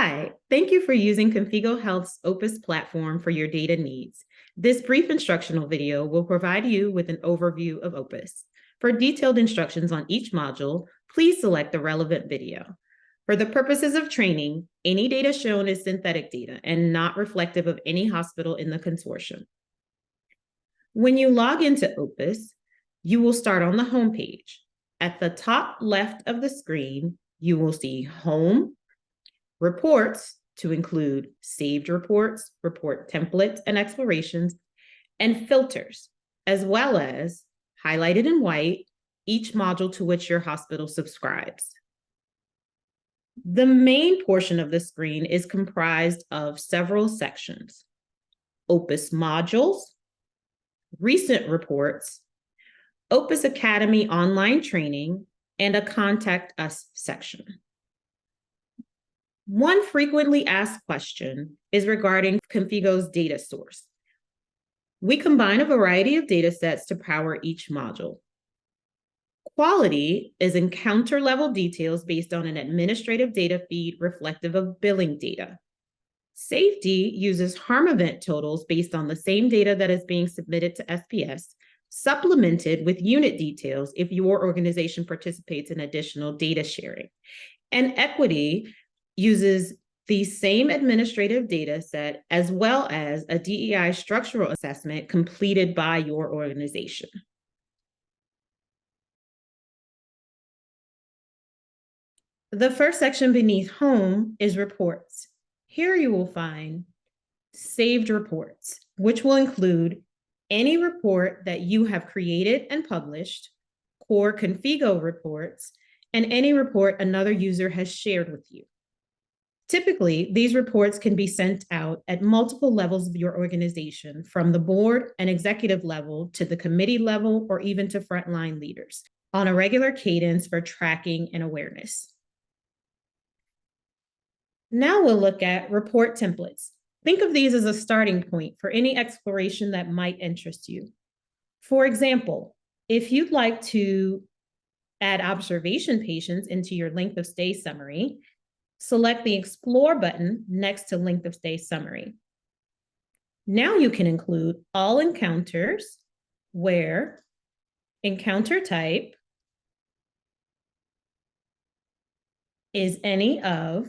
Hi, thank you for using Configo Health's Opus platform for your data needs. This brief instructional video will provide you with an overview of Opus. For detailed instructions on each module, please select the relevant video. For the purposes of training, any data shown is synthetic data and not reflective of any hospital in the consortium. When you log into Opus, you will start on the home page. At the top left of the screen, you will see Home, Reports, to include saved reports, report templates and explorations, and filters, as well as, highlighted in white, each module to which your hospital subscribes. The main portion of the screen is comprised of several sections: Opus modules, recent reports, Opus Academy online training, and a Contact Us section. One frequently asked question is regarding Configo's data source. We combine a variety of data sets to power each module. Quality is encounter-level details based on an administrative data feed reflective of billing data. Safety uses harm event totals based on the same data that is being submitted to SPS, supplemented with unit details if your organization participates in additional data sharing. And equity uses the same administrative data set as well as a DEI structural assessment completed by your organization. The first section beneath Home is Reports. Here you will find saved reports, which will include any report that you have created and published, core Configo reports, and any report another user has shared with you. Typically, these reports can be sent out at multiple levels of your organization, from the board and executive level to the committee level, or even to frontline leaders, on a regular cadence for tracking and awareness. Now we'll look at report templates. Think of these as a starting point for any exploration that might interest you. For example, if you'd like to add observation patients into your length of stay summary, select the Explore button next to Length of Stay Summary. Now you can include all encounters where encounter type is any of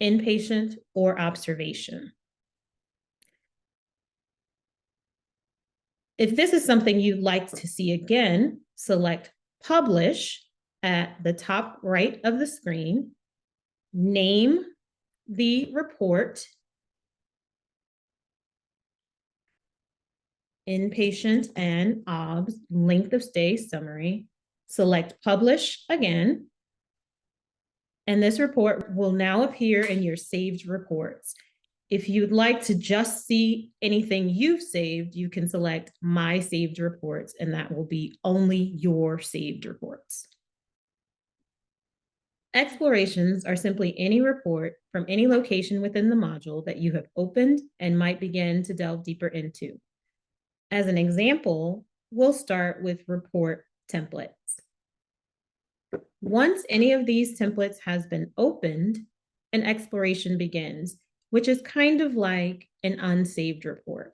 inpatient or observation. If this is something you'd like to see again, select Publish at the top right of the screen, name the report, inpatient and OBS length of stay summary, select Publish again, and this report will now appear in your saved reports. If you'd like to just see anything you've saved, you can select My Saved Reports, and that will be only your saved reports. Explorations are simply any report from any location within the module that you have opened and might begin to delve deeper into. As an example, we'll start with report templates. Once any of these templates has been opened, an exploration begins, which is kind of like an unsaved report.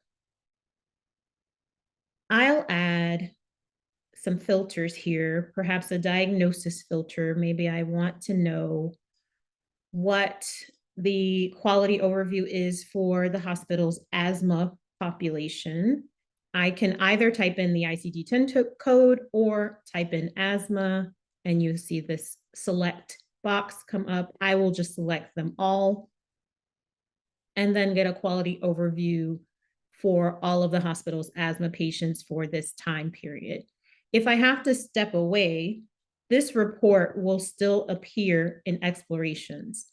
I'll add some filters here, perhaps a diagnosis filter. Maybe I want to know what the quality overview is for the hospital's asthma population. I can either type in the ICD-10 code or type in asthma, and you see this select box come up. I will just select them all and then get a quality overview for all of the hospital's asthma patients for this time period. If I have to step away, this report will still appear in explorations.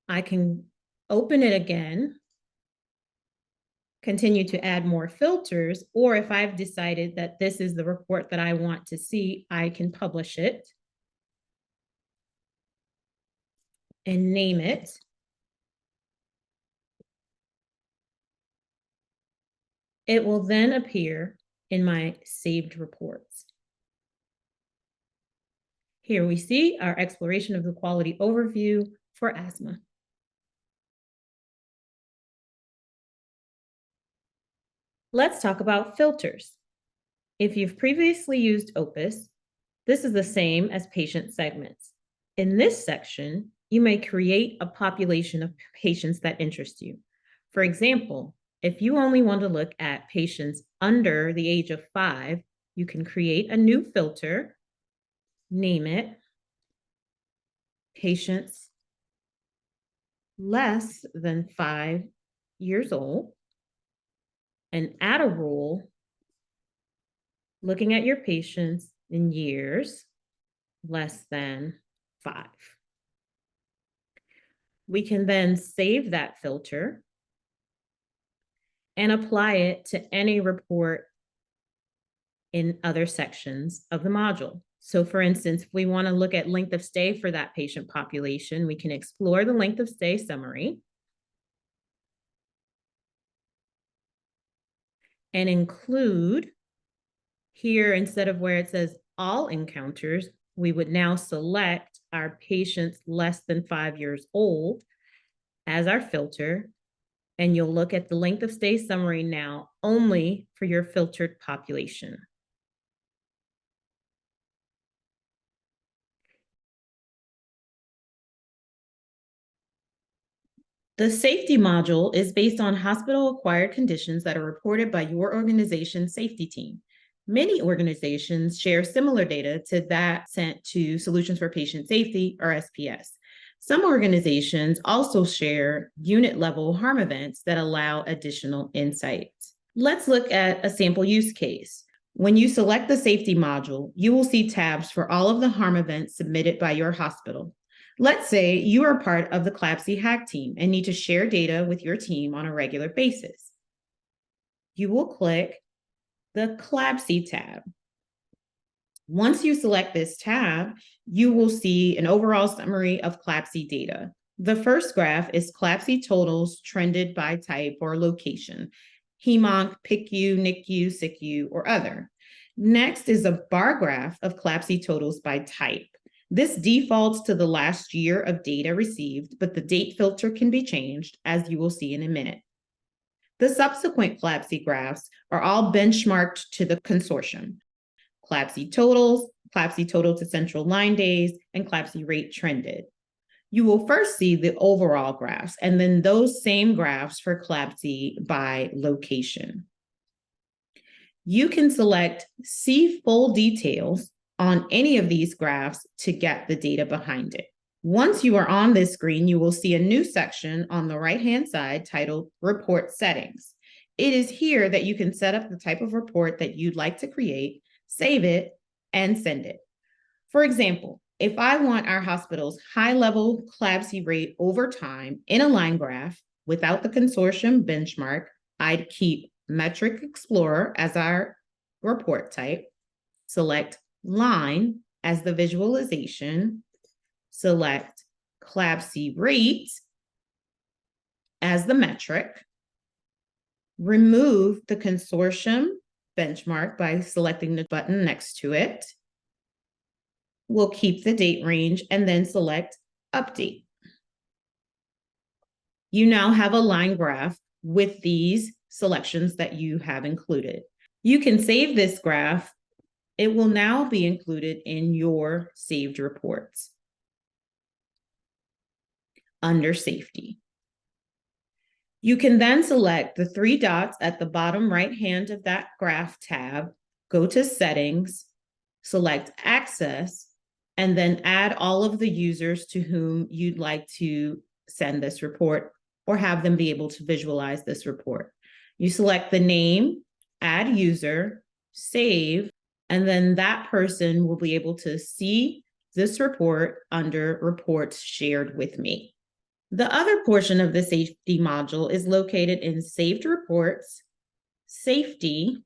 I can open it again, continue to add more filters, or if I've decided that this is the report that I want to see, I can publish it and name it. It will then appear in my saved reports. Here we see our exploration of the quality overview for asthma. Let's talk about filters. If you've previously used Opus, this is the same as patient segments. In this section, you may create a population of patients that interest you. For example, if you only want to look at patients under the age of 5, you can create a new filter, name it patients less than 5 years old, and add a rule looking at your patients in years less than 5. We can then save that filter and apply it to any report in other sections of the module. So for instance, if we want to look at length of stay for that patient population, we can explore the length of stay summary and include here, instead of where it says all encounters, we would now select our patients less than 5 years old as our filter, and you'll look at the length of stay summary now only for your filtered population. The safety module is based on hospital-acquired conditions that are reported by your organization's safety team. Many organizations share similar data to that sent to Solutions for Patient Safety, or SPS. Some organizations also share unit-level harm events that allow additional insights. Let's look at a sample use case. When you select the safety module, you will see tabs for all of the harm events submitted by your hospital. Let's say you are part of the CLABSI hack team and need to share data with your team on a regular basis. You will click the CLABSI tab. Once you select this tab, you will see an overall summary of CLABSI data. The first graph is CLABSI totals trended by type or location: HEMONC, PICU, NICU, SICU, or other. Next is a bar graph of CLABSI totals by type. This defaults to the last year of data received, but the date filter can be changed, as you will see in a minute. The subsequent CLABSI graphs are all benchmarked to the consortium: CLABSI totals, CLABSI total to central line days, and CLABSI rate trended. You will first see the overall graphs, and then those same graphs for CLABSI by location. You can select See Full Details on any of these graphs to get the data behind it. Once you are on this screen, you will see a new section on the right-hand side titled Report Settings. It is here that you can set up the type of report that you'd like to create, save it, and send it. For example, if I want our hospital's high-level CLABSI rate over time in a line graph without the consortium benchmark, I'd keep Metric Explorer as our report type, select Line as the visualization, select CLABSI rate as the metric, remove the consortium benchmark by selecting the button next to it. We'll keep the date range and then select Update. You now have a line graph with these selections that you have included. You can save this graph. It will now be included in your saved reports under Safety. You can then select the 3 dots at the bottom right hand of that graph tab, go to Settings, select Access, and then add all of the users to whom you'd like to send this report or have them be able to visualize this report. You select the name, add user, save, and then that person will be able to see this report under Reports Shared with Me. The other portion of the safety module is located in Saved Reports, Safety,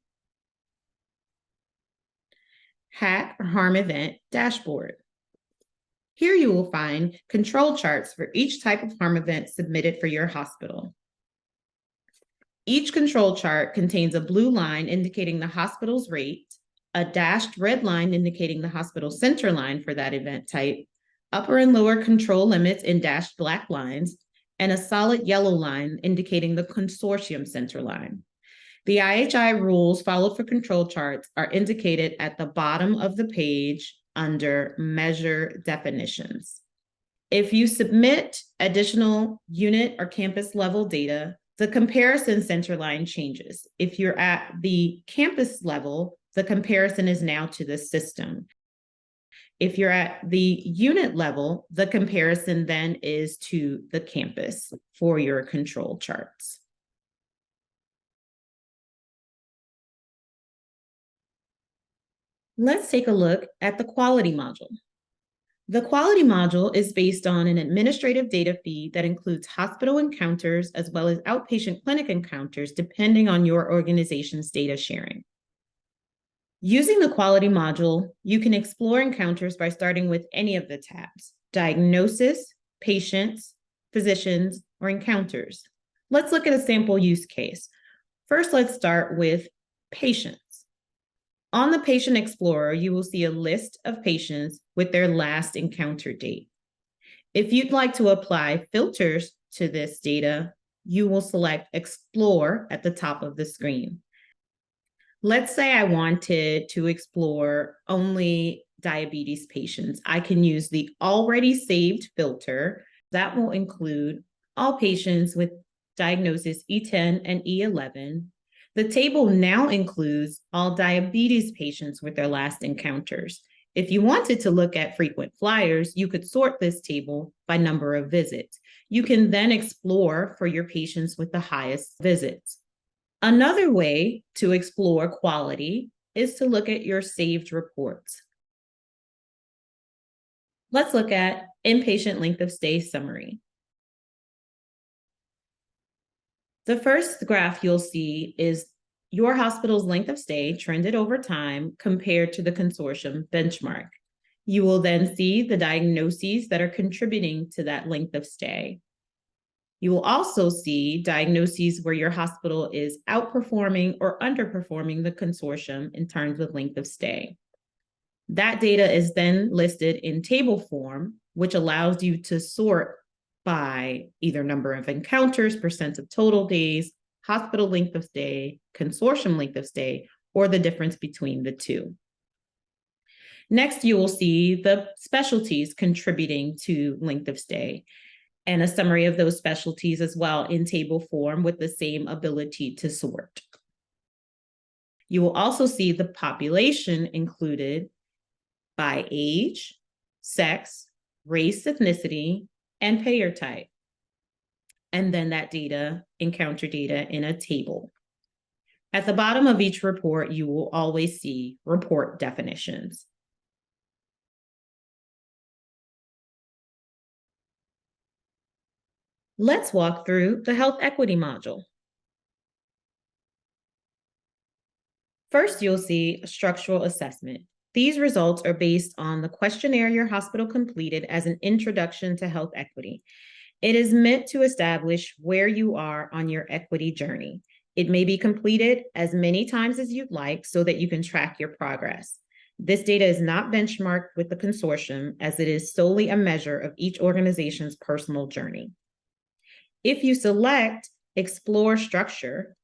Hack or Harm Event Dashboard. Here you will find control charts for each type of harm event submitted for your hospital. Each control chart contains a blue line indicating the hospital's rate a dashed red line indicating the hospital center line for that event type, upper and lower control limits in dashed black lines, and a solid yellow line indicating the consortium center line. The IHI rules followed for control charts are indicated at the bottom of the page under Measure Definitions. If you submit additional unit or campus level data, the comparison center line changes. If you're at the campus level, the comparison is now to the system. If you're at the unit level, the comparison then is to the campus for your control charts. Let's take a look at the quality module. The quality module is based on an administrative data feed that includes hospital encounters as well as outpatient clinic encounters, depending on your organization's data sharing. Using the quality module, you can explore encounters by starting with any of the tabs: diagnosis, patients, physicians, or encounters. Let's look at a sample use case. First, let's start with patients. On the Patient Explorer, you will see a list of patients with their last encounter date. If you'd like to apply filters to this data, you will select Explore at the top of the screen. Let's say I wanted to explore only diabetes patients. I can use the already saved filter. That will include all patients with diagnosis E10 and E11. The table now includes all diabetes patients with their last encounters. If you wanted to look at frequent flyers, you could sort this table by number of visits. You can then explore for your patients with the highest visits. Another way to explore quality is to look at your saved reports. Let's look at inpatient length of stay summary. The first graph you'll see is your hospital's length of stay trended over time compared to the consortium benchmark. You will then see the diagnoses that are contributing to that length of stay. You will also see diagnoses where your hospital is outperforming or underperforming the consortium in terms of length of stay. That data is then listed in table form, which allows you to sort by either number of encounters, percent of total days, hospital length of stay, consortium length of stay, or the difference between the two. Next, you will see the specialties contributing to length of stay and a summary of those specialties as well in table form with the same ability to sort. You will also see the population included by age, sex, race, ethnicity, and payer type. And then that data, encounter data in a table. At the bottom of each report, you will always see report definitions. Let's walk through the health equity module. First, you'll see a structural assessment. These results are based on the questionnaire your hospital completed as an introduction to health equity. It is meant to establish where you are on your equity journey. It may be completed as many times as you'd like so that you can track your progress. This data is not benchmarked with the consortium as it is solely a measure of each organization's personal journey. If you select Explore Structure,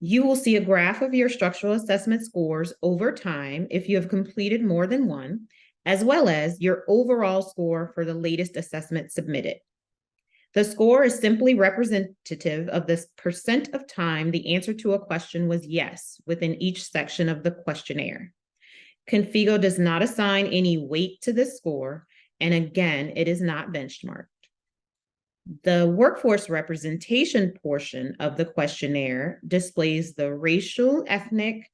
you will see a graph of your structural assessment scores over time if you have completed more than one, as well as your overall score for the latest assessment submitted. The score is simply representative of the percent of time the answer to a question was yes within each section of the questionnaire. Configo does not assign any weight to this score, and again, it is not benchmarked. The workforce representation portion of the questionnaire displays the racial, ethnic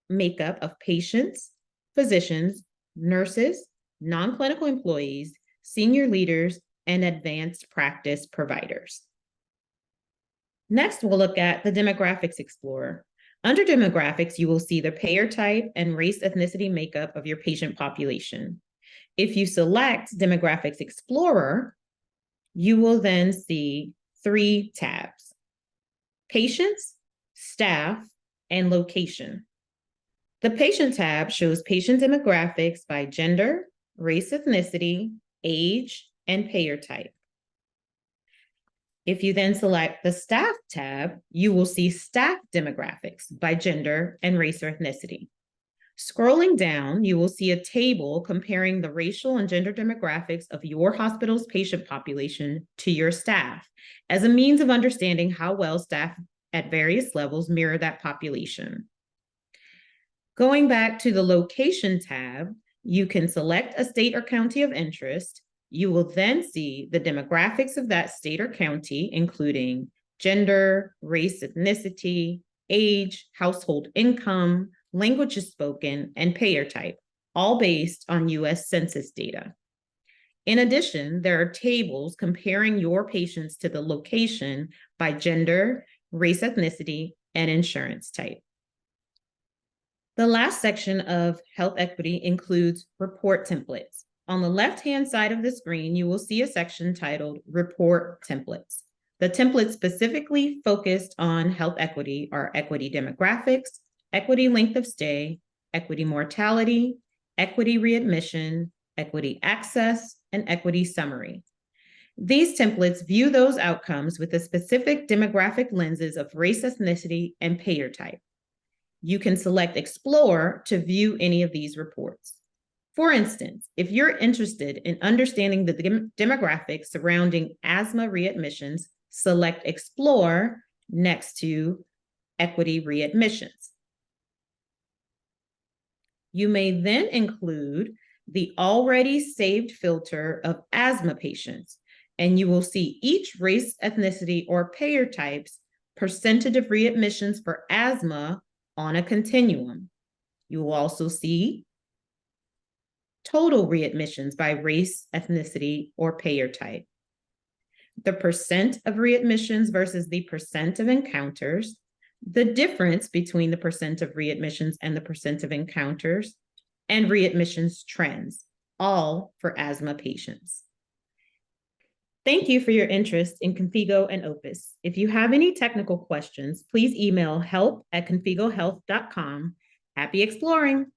makeup of patients, physicians, nurses, non-clinical employees, senior leaders, and advanced practice providers. Next, we'll look at the Demographics Explorer. Under Demographics, you will see the payer type and race ethnicity makeup of your patient population. If you select Demographics Explorer, you will then see 3 tabs: patients, staff, and location. The Patient tab shows patient demographics by gender, race, ethnicity, age, and payer type. If you then select the Staff tab, you will see staff demographics by gender and race or ethnicity. Scrolling down, you will see a table comparing the racial and gender demographics of your hospital's patient population to your staff as a means of understanding how well staff at various levels mirror that population. Going back to the Location tab, you can select a state or county of interest. You will then see the demographics of that state or county, including gender, race, ethnicity, age, household income, languages spoken, and payer type, all based on US Census data. In addition, there are tables comparing your patients to the location by gender, race, ethnicity, and insurance type. The last section of health equity includes report templates. On the left-hand side of the screen, you will see a section titled Report Templates. The templates specifically focused on health equity are equity demographics, equity length of stay, equity mortality, equity readmission, equity access, and equity summary. These templates view those outcomes with the specific demographic lenses of race, ethnicity, and payer type. You can select Explore to view any of these reports. For instance, if you're interested in understanding the demographics surrounding asthma readmissions, select Explore next to Equity Readmissions. You may then include the already saved filter of asthma patients, and you will see each race, ethnicity, or payer type's percentage of readmissions for asthma on a continuum. You will also see total readmissions by race, ethnicity, or payer type, the percent of readmissions versus the percent of encounters, the difference between the percent of readmissions and the percent of encounters, and readmissions trends, all for asthma patients. Thank you for your interest in Configo and Opus. If you have any technical questions, please email help@configohealth.com. Happy exploring!